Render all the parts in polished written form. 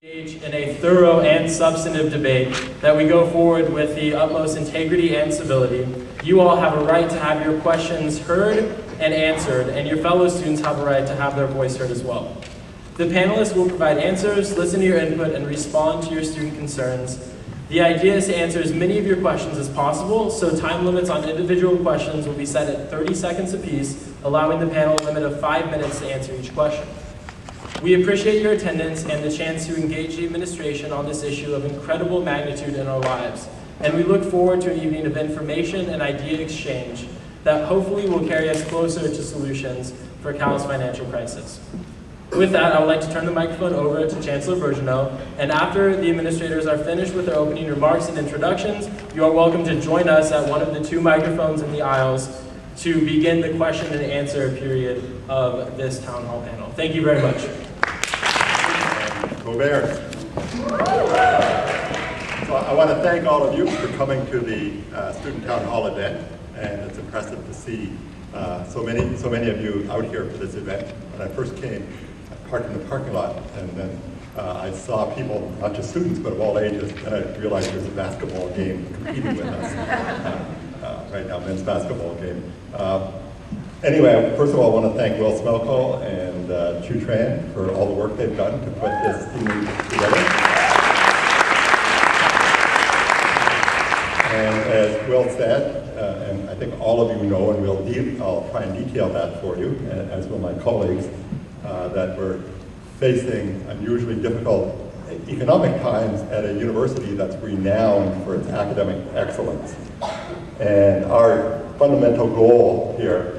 In a thorough and substantive debate that we go forward with the utmost integrity and civility. You all have a right to have your questions heard and answered, and your fellow students have a right to have their voice heard as well. The panelists will provide answers, listen to your input, and respond to your student concerns. The idea is to answer as many of your questions as possible, so time limits on individual questions will be set at 30 seconds apiece, allowing the panel a limit of 5 minutes to answer each question. We appreciate your attendance and the chance to engage the administration on this issue of incredible magnitude in our lives, and we look forward to an evening of information and idea exchange that hopefully will carry us closer to solutions for Cal's financial crisis. With that, I would like to turn the microphone over to Chancellor Birgeneau, and after the administrators are finished with their opening remarks and introductions, you are welcome to join us at one of the 2 microphones in the aisles to begin the question and answer period of this town hall panel. Thank you very much. Go Bears. So I want to thank all of you for coming to the Student Town Hall event, and it's impressive to see so many of you out here for this event. When I first came, I parked in the parking lot, and then I saw people, not just students, but of all ages, and I realized there's a basketball game competing with us right now, men's basketball game. Anyway, first of all, I want to thank Will Smelko and Chu Tran for all the work they've done to put this evening together. And as Will said, and I think all of you know, and I'll try and detail that for you, as will my colleagues, that we're facing unusually difficult economic times at a university that's renowned for its academic excellence. And our fundamental goal here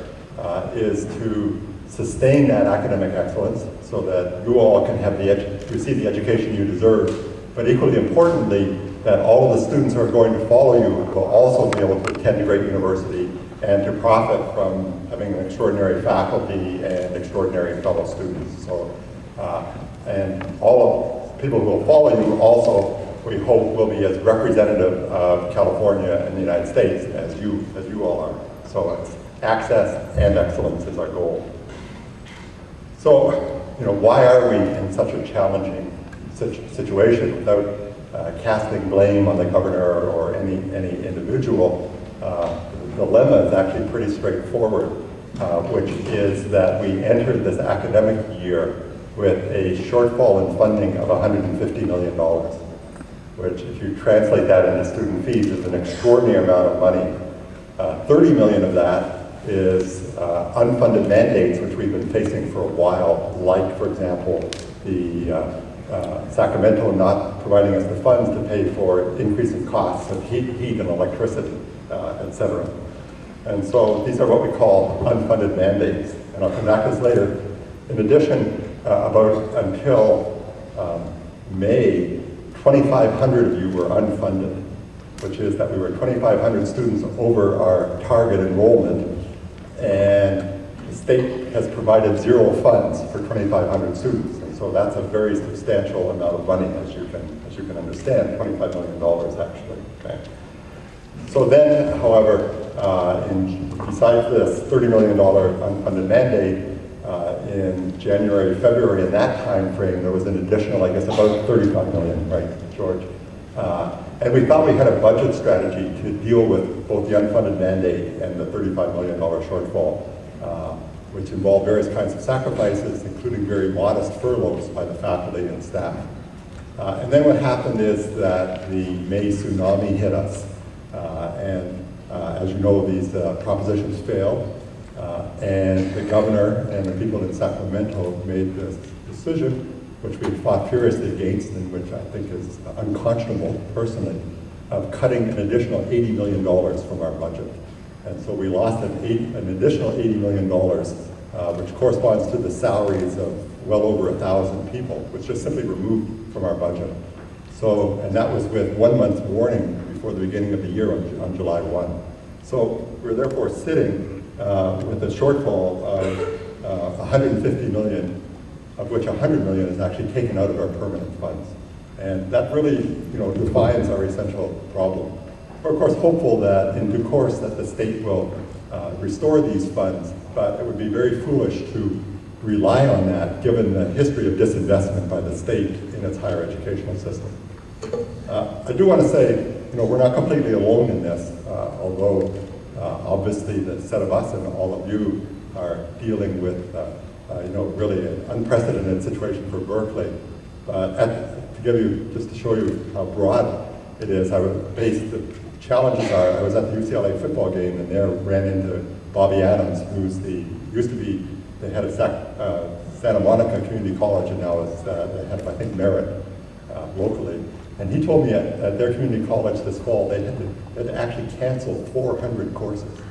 is to sustain that academic excellence so that you all can have receive the education you deserve, but equally importantly, that all of the students who are going to follow you will also be able to attend a great university and to profit from having an extraordinary faculty and extraordinary fellow students. So, and all of the people who will follow you also, we hope, will be as representative of California and the United States as you all are. So it's access and excellence is our goal. So, why are we in such a challenging situation without casting blame on the governor or any individual? The dilemma is actually pretty straightforward, which is that we entered this academic year with a shortfall in funding of $150 million, which, if you translate that into student fees, is an extraordinary amount of money. 30 million of that is unfunded mandates, which we've been facing for a while, like, for example, the Sacramento not providing us the funds to pay for increasing costs of heat and electricity, etc. And so these are what we call unfunded mandates, and I'll come back to this later. In addition, until May, 2,500 of you were unfunded, which is that we were 2,500 students over our target enrollment, and the state has provided 0 funds for 2,500 students. And so that's a very substantial amount of money, as you can understand, $25 million actually. Okay. So then, however, besides this $30 million unfunded mandate, in January, February, in that time frame, there was an additional, I guess, about 35 million, right, George? And we thought we had a budget strategy to deal with both the unfunded mandate and the $35 million shortfall, which involved various kinds of sacrifices, including very modest furloughs by the faculty and staff. And then what happened is that the May tsunami hit us, and as you know, these propositions failed, and the governor and the people in Sacramento made this decision, which we fought furiously against, and which I think is unconscionable personally, of cutting an additional $80 million from our budget. And so we lost an additional $80 million, which corresponds to the salaries of well over 1,000 people, which just simply removed from our budget. So, and that was with 1 month's warning before the beginning of the year on July 1. So we're therefore sitting with a shortfall of 150 million, of which 100 million is actually taken out of our permanent funds. And that really, defines our essential problem. We're of course hopeful that in due course that the state will restore these funds, but it would be very foolish to rely on that given the history of disinvestment by the state in its higher educational system. I do want to say, we're not completely alone in this, although obviously the set of us and all of you are dealing with, really an unprecedented situation for Berkeley. Just to show you how broad it is, the challenges are, I was at the UCLA football game and there ran into Bobby Adams, who's used to be the head of Santa Monica Community College and now is the head of, I think, Merit locally. And he told me at their community college this fall, they had to actually cancel 400 courses.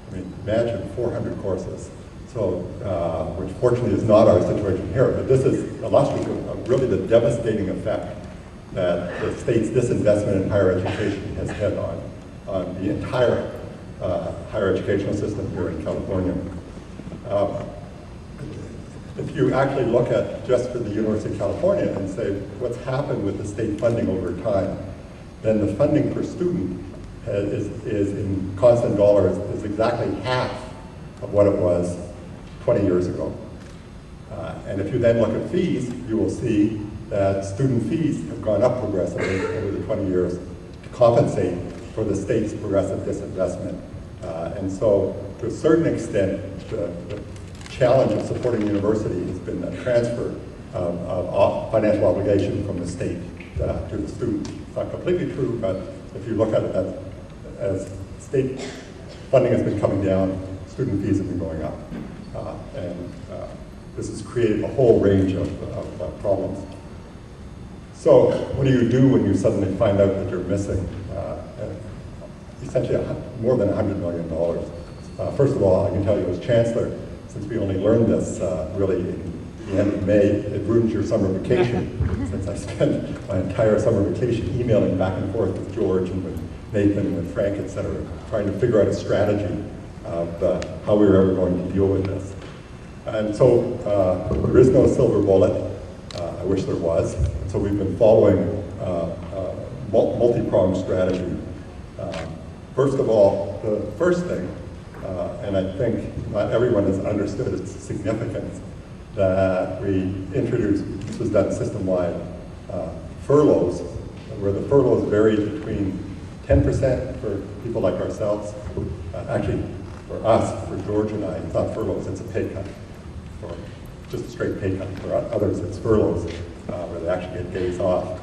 I mean, imagine 400 courses. So, which fortunately is not our situation here, but this is illustrative of really the devastating effect that the state's disinvestment in higher education has had on the entire higher educational system here in California. If you actually look at just for the University of California and say what's happened with the state funding over time, then the funding per student is in constant dollars is exactly half of what it was 20 years ago. And if you then look at fees, you will see that student fees have gone up progressively over the 20 years to compensate for the state's progressive disinvestment. And so, to a certain extent, the challenge of supporting the university has been a transfer of financial obligation from the state to the student. It's not completely true, but if you look at it as state funding has been coming down, student fees have been going up. And this has created a whole range of problems. So what do you do when you suddenly find out that you're missing essentially more than $100 million? First of all, I can tell you as Chancellor, since we only learned this really in the end of May, it ruins your summer vacation, since I spent my entire summer vacation emailing back and forth with George and with Nathan and with Frank, et cetera, trying to figure out a strategy of how we were ever going to deal with this. And so there is no silver bullet. I wish there was. And so we've been following a multi-pronged strategy. First of all, the first thing, and I think not everyone has understood its significance, that we introduced, this was done system-wide, furloughs, where the furloughs varied between 10% for people like ourselves. Actually, for us, for George and I, it's not furloughs, it's a pay cut. Or just a straight pay cut. For others, it's furloughs, where they actually get days off.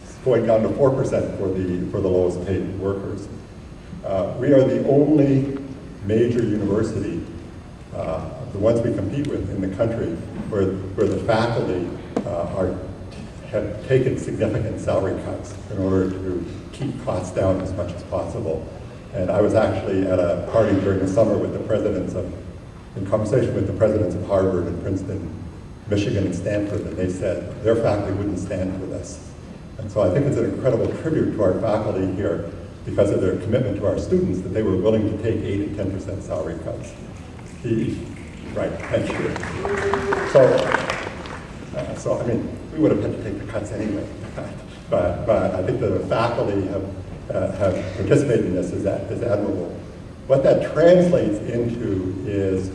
It's going down to 4% for the lowest paid workers. We are the only major university, the ones we compete with in the country, where the faculty have taken significant salary cuts in order to keep costs down as much as possible. And I was actually at a party during the summer with the presidents in conversation with the presidents of Harvard and Princeton, Michigan and Stanford, and they said their faculty wouldn't stand for this. And so I think it's an incredible tribute to our faculty here because of their commitment to our students that they were willing to take 8 and 10% salary cuts. Right, thank you. So I mean, we would have had to take the cuts anyway, but I think the faculty have participated in this is admirable. What that translates into is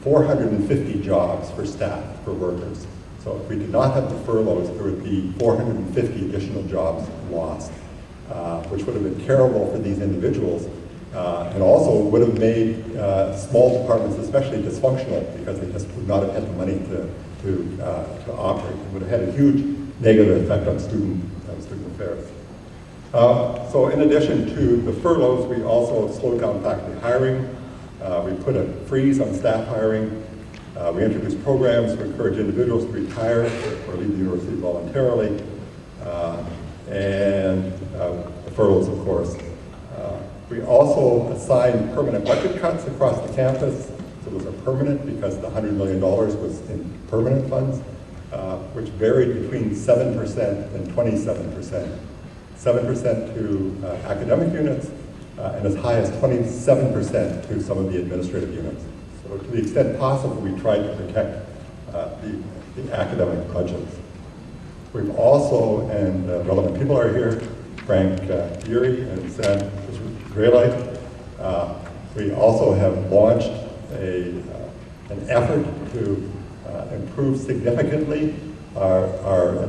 450 jobs for staff, for workers. So if we did not have the furloughs, there would be 450 additional jobs lost, which would have been terrible for these individuals, and also would have made small departments especially dysfunctional because they just would not have had the money to operate. It would have had a huge negative effect on student affairs. So in addition to the furloughs, we also slowed down faculty hiring. We put a freeze on staff hiring. We introduced programs to encourage individuals to retire or leave the university voluntarily. And furloughs, of course. We also assigned permanent budget cuts across the campus. So those are permanent because the $100 million was in permanent funds, which varied between 7% and 27%. 7% to academic units, and as high as 27% to some of the administrative units. So to the extent possible, we tried to protect the academic budgets. We've also, and relevant people are here, Frank Geary and Sam Graylite. We also have launched an effort to improve significantly our